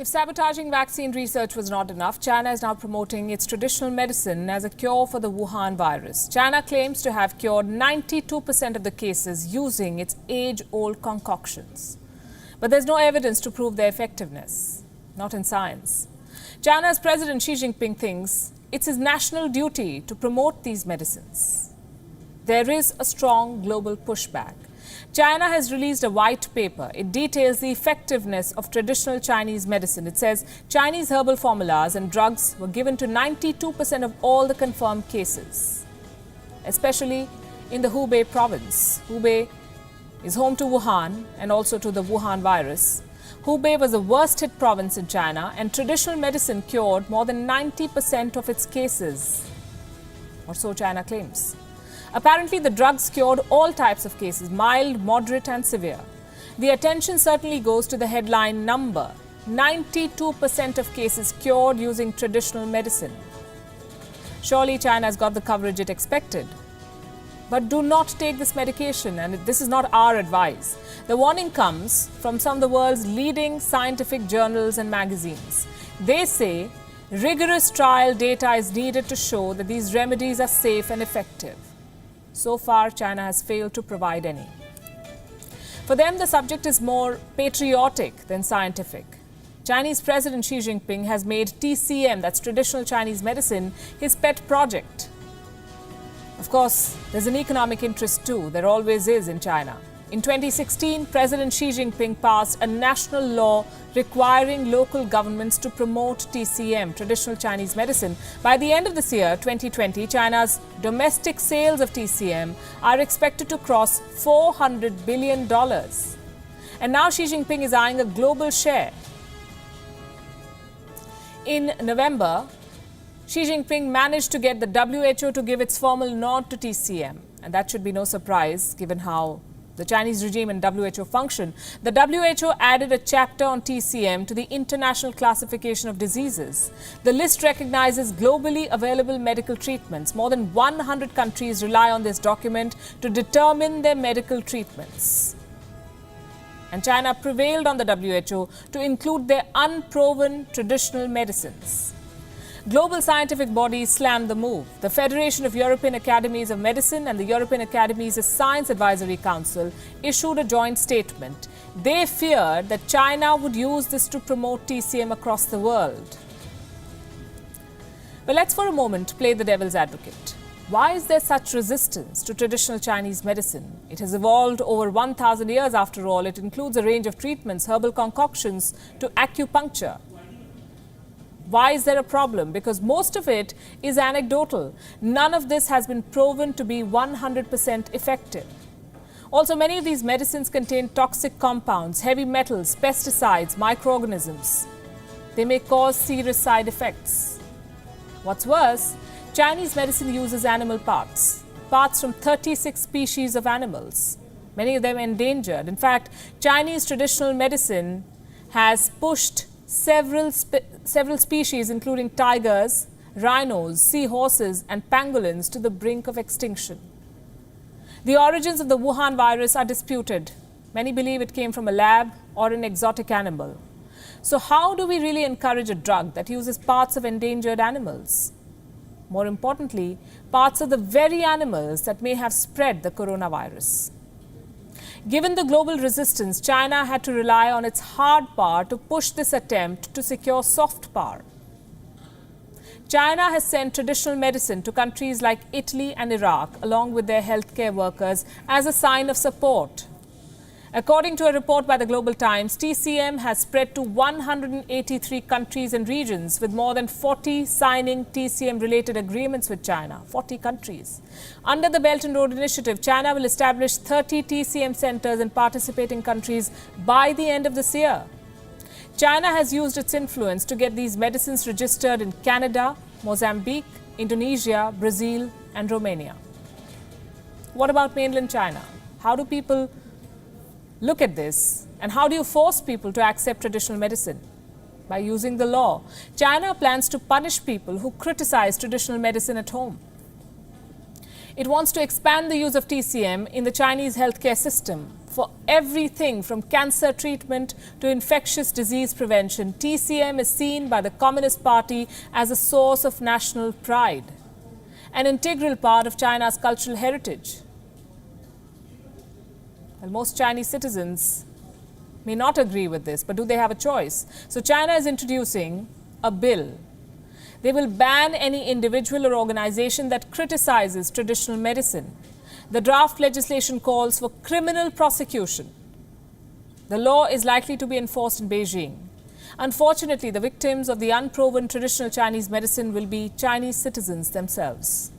If sabotaging vaccine research was not enough, China is now promoting its traditional medicine as a cure for the Wuhan virus. China claims to have cured 92% of the cases using its age-old concoctions. But there's no evidence to prove their effectiveness, not in science. China's President Xi Jinping thinks it's his national duty to promote these medicines. There is a strong global pushback. China has released a white paper. It details the effectiveness of traditional Chinese medicine. It says Chinese herbal formulas and drugs were given to 92% of all the confirmed cases, especially in the Hubei province. Hubei is home to Wuhan and also to the Wuhan virus. Hubei was the worst hit province in China, and traditional medicine cured more than 90% of its cases, or so China claims. Apparently, the drugs cured all types of cases, mild, moderate and severe. The attention certainly goes to the headline number, 92% of cases cured using traditional medicine. Surely China has got the coverage it expected. But do not take this medication, and this is not our advice. The warning comes from some of the world's leading scientific journals and magazines. They say rigorous trial data is needed to show that these remedies are safe and effective. So far, China has failed to provide any. For them, the subject is more patriotic than scientific. Chinese President Xi Jinping has made TCM, that's traditional Chinese medicine, his pet project. Of course, there's an economic interest too. There always is in China. In 2016, President Xi Jinping passed a national law requiring local governments to promote TCM, traditional Chinese medicine. By the end of this year, 2020, China's domestic sales of TCM are expected to cross $400 billion. And now Xi Jinping is eyeing a global share. In November, Xi Jinping managed to get the WHO to give its formal nod to TCM. And that should be no surprise, given how the Chinese regime and WHO function. The WHO added a chapter on TCM to the International Classification of Diseases. The list recognizes globally available medical treatments. More than 100 countries rely on this document to determine their medical treatments. And China prevailed on the WHO to include their unproven traditional medicines. Global scientific bodies slammed the move. The Federation of European Academies of Medicine and the European Academies Science Advisory Council issued a joint statement. They feared that China would use this to promote TCM across the world. But let's for a moment play the devil's advocate. Why is there such resistance to traditional Chinese medicine? It has evolved over 1,000 years after all. It includes a range of treatments, herbal concoctions to acupuncture. Why is there a problem? Because most of it is anecdotal. None of this has been proven to be 100% effective. Also, many of these medicines contain toxic compounds, heavy metals, pesticides, microorganisms. They may cause serious side effects. What's worse, Chinese medicine uses animal parts from 36 species of animals, many of them endangered. In fact, Chinese traditional medicine has pushed several species, including tigers, rhinos, seahorses and pangolins, to the brink of extinction. The origins of the Wuhan virus are disputed. Many believe it came from a lab or an exotic animal. So how do we really encourage a drug that uses parts of endangered animals? More importantly, parts of the very animals that may have spread the coronavirus. Given the global resistance, China had to rely on its hard power to push this attempt to secure soft power. China has sent traditional medicine to countries like Italy and Iraq, along with their healthcare workers, as a sign of support. According to a report by the Global Times, TCM has spread to 183 countries and regions, with more than 40 signing TCM-related agreements with China. 40 countries. Under the Belt and Road Initiative, China will establish 30 TCM centers in participating countries by the end of this year. China has used its influence to get these medicines registered in Canada, Mozambique, Indonesia, Brazil and Romania. What about mainland China? How do people look at this, and how do you force people to accept traditional medicine? By using the law. China plans to punish people who criticize traditional medicine at home. It wants to expand the use of TCM in the Chinese healthcare system. For everything from cancer treatment to infectious disease prevention, TCM is seen by the Communist Party as a source of national pride, an integral part of China's cultural heritage. Well, most Chinese citizens may not agree with this, but do they have a choice? So China is introducing a bill. They will ban any individual or organization that criticizes traditional medicine. The draft legislation calls for criminal prosecution. The law is likely to be enforced in Beijing. Unfortunately, the victims of the unproven traditional Chinese medicine will be Chinese citizens themselves.